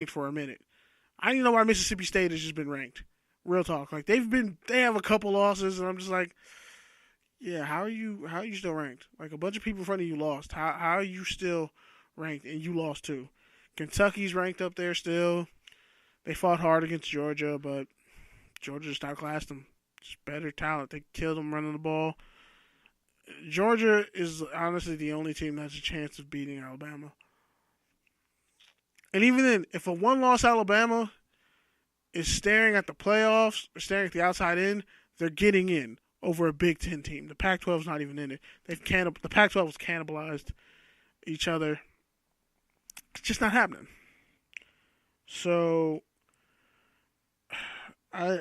for a minute. I don't even know why Mississippi State has just been ranked. Real talk. Like they have a couple losses, and I'm just like, yeah, how are you still ranked? Like a bunch of people in front of you lost. How are you still ranked and you lost too? Kentucky's ranked up there still. They fought hard against Georgia, but Georgia just outclassed them. Just better talent. They killed them running the ball. Georgia is honestly the only team that has a chance of beating Alabama. And even then, if a one-loss Alabama is staring at the playoffs or staring at the outside in, they're getting in over a Big Ten team. The Pac-12 is not even in it. The Pac-12 has cannibalized each other. It's just not happening. So, I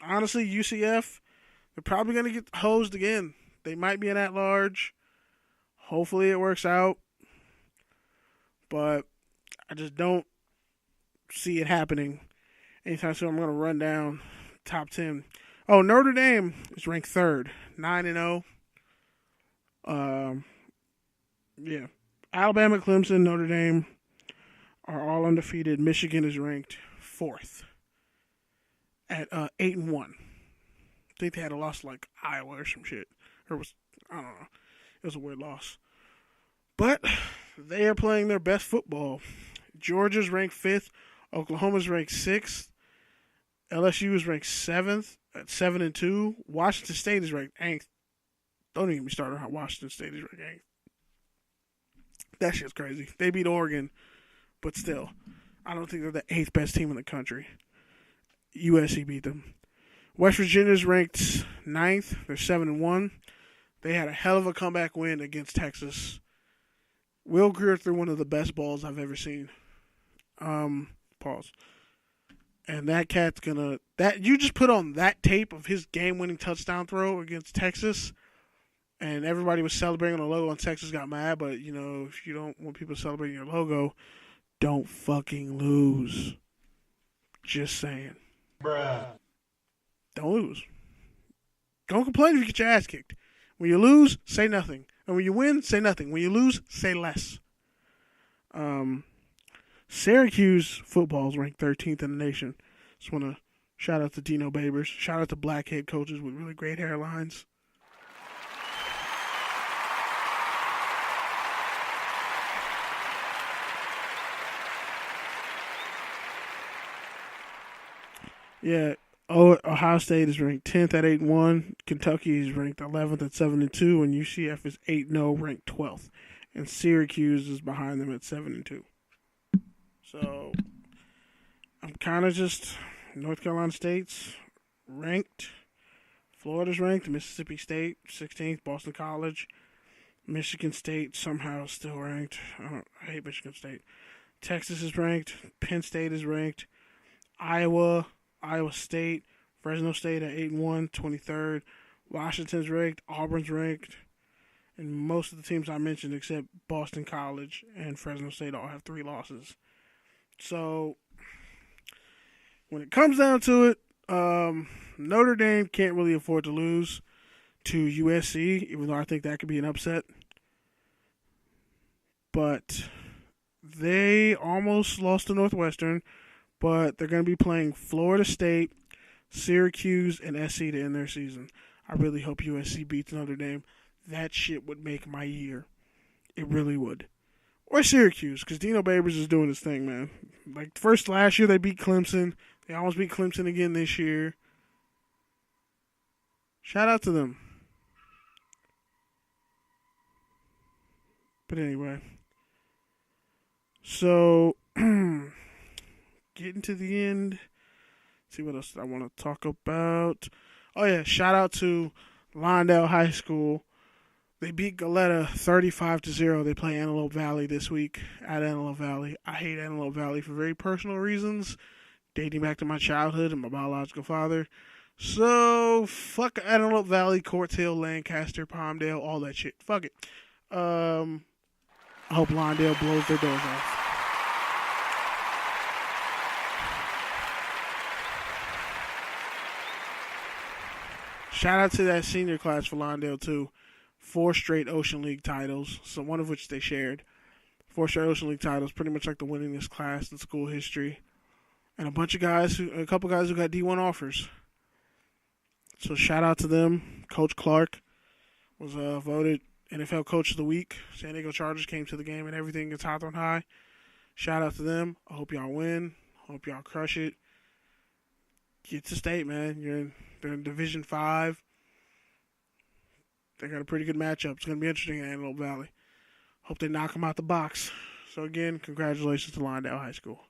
honestly UCF, they're probably gonna get hosed again. They might be an at-large. Hopefully, it works out, but I just don't see it happening anytime soon. I'm gonna run down top 10. Oh, Notre Dame is ranked third, 9-0. Yeah. Alabama, Clemson, Notre Dame are all undefeated. Michigan is ranked fourth at 8-1. I think they had a loss to like Iowa or some shit. Or I don't know. It was a weird loss. But they are playing their best football. Georgia's ranked fifth. Oklahoma's ranked sixth. LSU is ranked seventh at 7-2. Washington State is ranked eighth. Don't even get me started on how Washington State is ranked eighth. That shit's crazy. They beat Oregon, but still, I don't think they're the eighth best team in the country. USC beat them. West Virginia's ranked ninth. They're 7-1. They had a hell of a comeback win against Texas. Will Greer threw one of the best balls I've ever seen. Pause. And that cat's gonna you just put on that tape of his game-winning touchdown throw against Texas, and everybody was celebrating on the logo, and Texas got mad. But if you don't want people celebrating your logo, don't fucking lose. Just saying. Bruh. Don't lose. Don't complain if you get your ass kicked. When you lose, say nothing. And when you win, say nothing. When you lose, say less. Syracuse football is ranked 13th in the nation. Just want to shout out to Dino Babers. Shout out to black head coaches with really great hairlines. Yeah, Ohio State is ranked 10th at 8-1. Kentucky is ranked 11th at 7-2, and UCF is 8-0, ranked 12th. And Syracuse is behind them at 7-2. So I'm kind of just North Carolina State's ranked. Florida's ranked. Mississippi State 16th. Boston College. Michigan State somehow still ranked. I hate Michigan State. Texas is ranked. Penn State is ranked. Iowa State, Fresno State at 8-1, 23rd. Washington's ranked. Auburn's ranked. And most of the teams I mentioned, except Boston College and Fresno State, all have 3 losses. So, when it comes down to it, Notre Dame can't really afford to lose to USC, even though I think that could be an upset. But they almost lost to Northwestern, but they're going to be playing Florida State, Syracuse, and SC to end their season. I really hope USC beats Notre Dame. That shit would make my year. It really would. Or Syracuse, because Dino Babers is doing his thing, man. Like, last year they beat Clemson. They almost beat Clemson again this year. Shout out to them. But anyway. So, getting to the end. Let's see what else I want to talk about. Oh, yeah. Shout out to Lawndale High School. They beat Goleta 35-0. They play Antelope Valley this week at Antelope Valley. I hate Antelope Valley for very personal reasons, dating back to my childhood and my biological father. So, fuck Antelope Valley, Courts Hill, Lancaster, Palmdale, all that shit. Fuck it. I hope Lawndale blows their doors off. Shout out to that senior class for Lawndale, too. 4 straight Ocean League titles, so one of which they shared. 4 straight Ocean League titles, pretty much like the winningest class in school history. And a couple guys who got D1 offers. So shout out to them. Coach Clark was voted NFL Coach of the Week. San Diego Chargers came to the game and everything gets Hawthorne High. Shout out to them. I hope y'all win. Hope y'all crush it. Get to state, man. They're in Division 5. They got a pretty good matchup. It's going to be interesting in Antelope Valley. Hope they knock them out the box. So again, congratulations to Lawndale High School.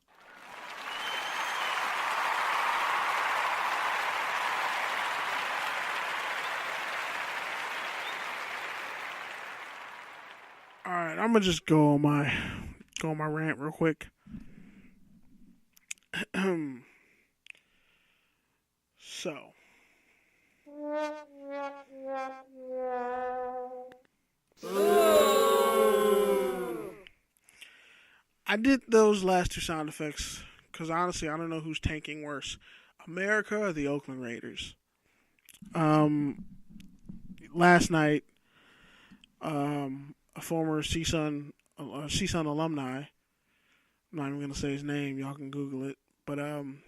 All right, I'm gonna just go on my rant real quick. So, I did those last two sound effects because honestly, I don't know who's tanking worse, America or the Oakland Raiders. Last night, a former CSUN alumni. I'm not even gonna say his name. Y'all can Google it. But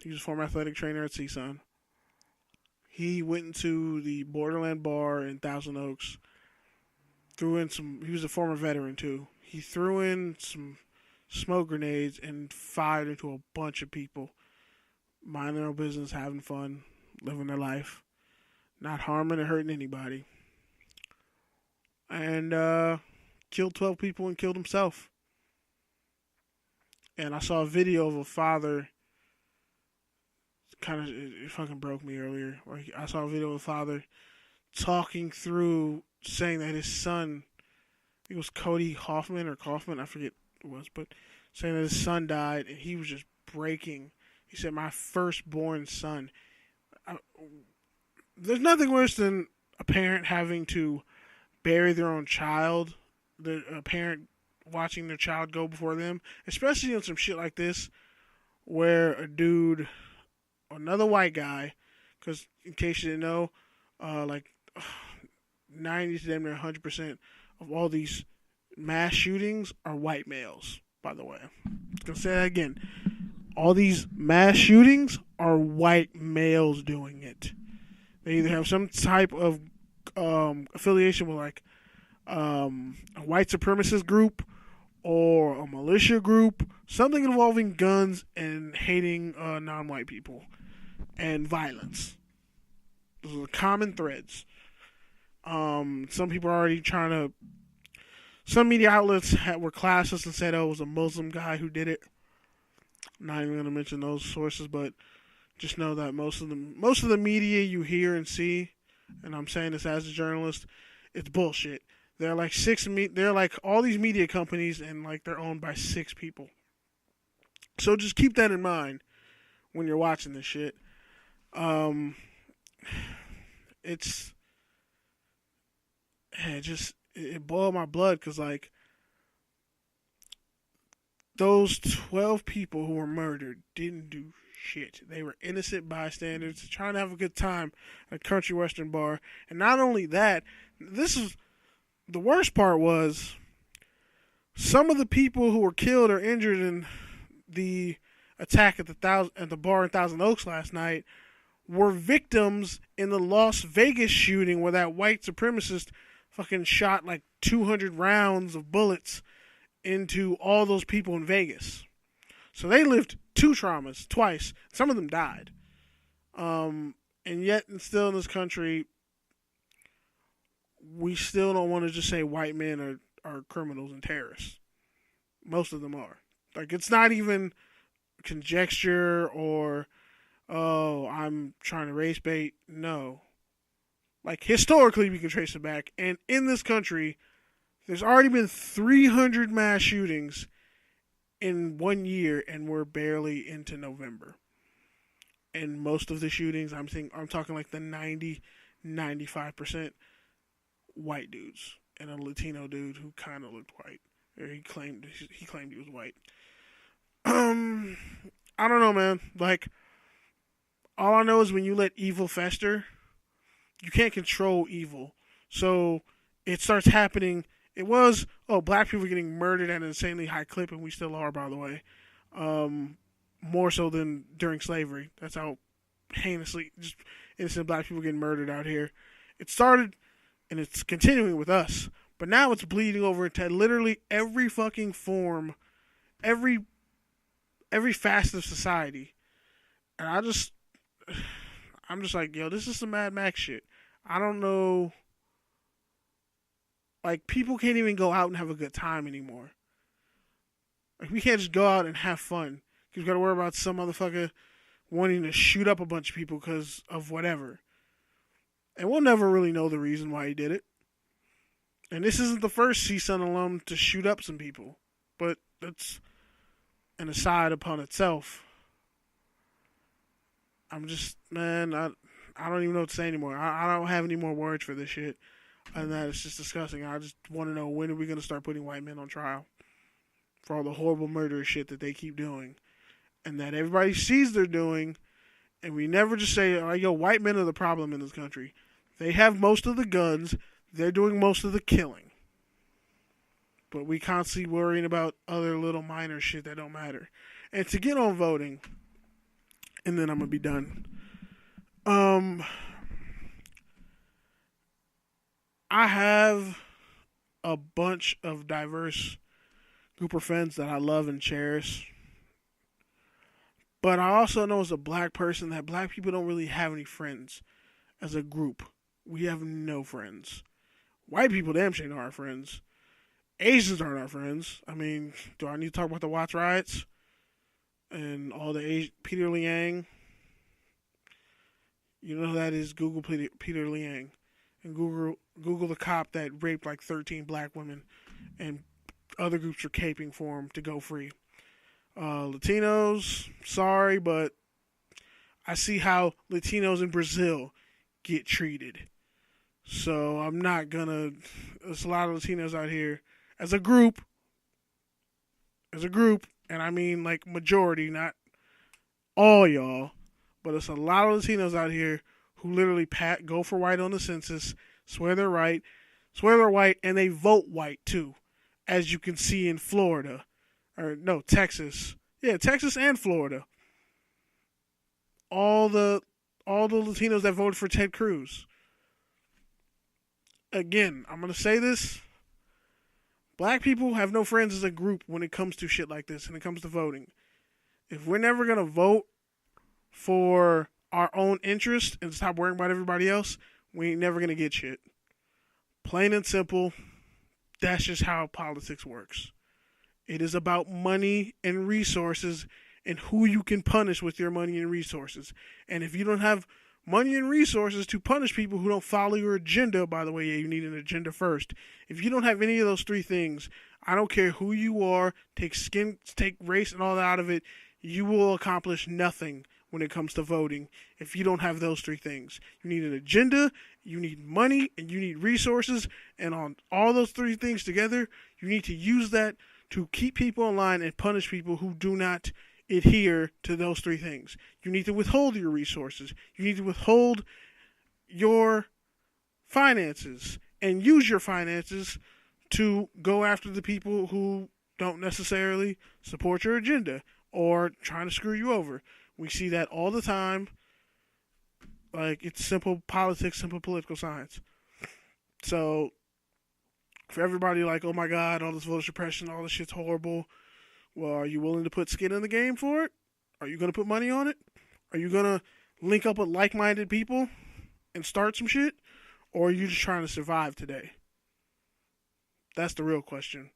he was a former athletic trainer at CSUN. He went into the Borderland Bar in Thousand Oaks. He was a former veteran too. He threw in some smoke grenades and fired into a bunch of people. Minding their own business, having fun, living their life. Not harming or hurting anybody. And killed 12 people and killed himself. And I saw a video of a father. It fucking broke me earlier. I saw a video of a father talking through, saying that his son, I think it was Cody Hoffman or Kaufman, I forget what it was, but saying that his son died and he was just breaking. He said, "My firstborn son." There's nothing worse than a parent having to bury their own child, a parent watching their child go before them, especially on some shit like this, where a dude, another white guy, because in case you didn't know, 90 to 100% of all these mass shootings are white males, by the way. I'm going to say that again. All these mass shootings are white males doing it. They either have some type of affiliation with a white supremacist group or a militia group, something involving guns and hating non-white people and violence. Those are the common threads. Some people are already trying to. Some media outlets were classist and said, "Oh, it was a Muslim guy who did it." I'm not even going to mention those sources, but just know that most of the media you hear and see, and I'm saying this as a journalist, it's bullshit. They're like they're like all these media companies, and like they're owned by 6 people. So just keep that in mind when you're watching this shit. It boiled my blood because like those 12 people who were murdered didn't do shit. They were innocent bystanders trying to have a good time at a country western bar. And not only that, the worst part was some of the people who were killed or injured in the attack at the bar in Thousand Oaks last night were victims in the Las Vegas shooting where that white supremacist fucking shot like 200 rounds of bullets into all those people in Vegas. So they lived 2 traumas twice. Some of them died. And yet, and still in this country, we still don't want to just say white men are criminals and terrorists. Most of them are. Like, it's not even conjecture or, oh, I'm trying to race bait. No. Like, historically, we can trace it back. And in this country, there's already been 300 mass shootings in 1 year, and we're barely into November. And most of the shootings, I'm talking like the 90-95% white dudes, and a Latino dude who kind of looked white. Or he claimed he was white. I don't know, man. Like, all I know is when you let evil fester, you can't control evil. So it starts happening It was, oh, black people getting murdered at an insanely high clip, and we still are, by the way. More so than during slavery. That's how heinously just innocent black people getting murdered out here. It started, and it's continuing with us. But now it's bleeding over into literally every fucking form, every facet of society. And I'm just like, yo, this is some Mad Max shit. I don't know. Like, people can't even go out and have a good time anymore. Like, we can't just go out and have fun. Because we got to worry about some motherfucker wanting to shoot up a bunch of people because of whatever. And we'll never really know the reason why he did it. And this isn't the first CSUN alum to shoot up some people. But that's an aside upon itself. I'm just, man, I don't even know what to say anymore. I don't have any more words for this shit. And that it's just disgusting. I just want to know, when are we going to start putting white men on trial for all the horrible murderous shit that they keep doing, and that everybody sees they're doing, and we never just say, oh, yo, white men are the problem in this country. They have most of the guns. They're doing most of the killing. But we constantly worrying about other little minor shit that don't matter. And to get on voting, and then I'm going to be done. I have a bunch of diverse group of friends that I love and cherish. But I also know as a black person that black people don't really have any friends as a group. We have no friends. White people damn sure aren't our friends. Asians aren't our friends. I mean, do I need to talk about the Watts riots? And all the Peter Liang? You know who that is? Google Peter Liang. And Google the cop that raped like 13 black women. And other groups are caping for him to go free. Latinos, sorry, but I see how Latinos in Brazil get treated. So I'm not gonna. There's a lot of Latinos out here as a group, and I mean like majority, not all y'all, but it's a lot of Latinos out here who literally go for white on the census, swear they're white, and they vote white too, as you can see in Florida, or no, Texas. Yeah, Texas and Florida. All the Latinos that voted for Ted Cruz. Again, I'm going to say this. Black people have no friends as a group when it comes to shit like this, when it comes to voting. If we're never going to vote for our own interest and stop worrying about everybody else, we ain't never going to get shit. Plain and simple, that's just how politics works. It is about money and resources and who you can punish with your money and resources. And if you don't have money and resources to punish people who don't follow your agenda, by the way, yeah, you need an agenda first. If you don't have any of those three things, I don't care who you are, take race and all that out of it, you will accomplish nothing when it comes to voting if you don't have those three things. You need an agenda, you need money, and you need resources. And on all those three things together, you need to use that to keep people in line and punish people who do not adhere to those three things. You need to withhold your resources. You need to withhold your finances and use your finances to go after the people who don't necessarily support your agenda or trying to screw you over. We see that all the time. Like, it's simple politics, simple political science. So, for everybody like, oh my God, all this voter suppression, all this shit's horrible. Well, are you willing to put skin in the game for it? Are you going to put money on it? Are you going to link up with like-minded people and start some shit? Or are you just trying to survive today? That's the real question.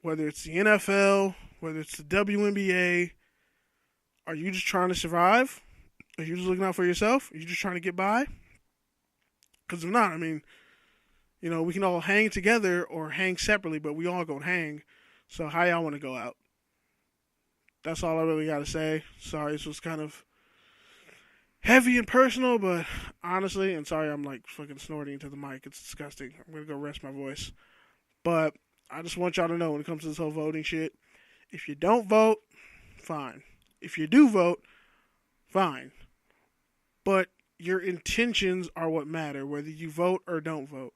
Whether it's the NFL, whether it's the WNBA, are you just trying to survive? Are you just looking out for yourself? Are you just trying to get by? Because if not, I mean, you know, we can all hang together or hang separately, but we all gonna hang. So how y'all want to go out? That's all I really got to say. Sorry, this was kind of heavy and personal, but honestly, and sorry I'm like fucking snorting into the mic. It's disgusting. I'm going to go rest my voice. But I just want y'all to know when it comes to this whole voting shit, if you don't vote, fine. If you do vote, fine. But your intentions are what matter, whether you vote or don't vote.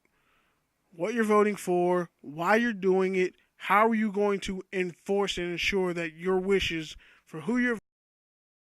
what you're voting for, why you're doing it, how are you going to enforce and ensure that your wishes for who you're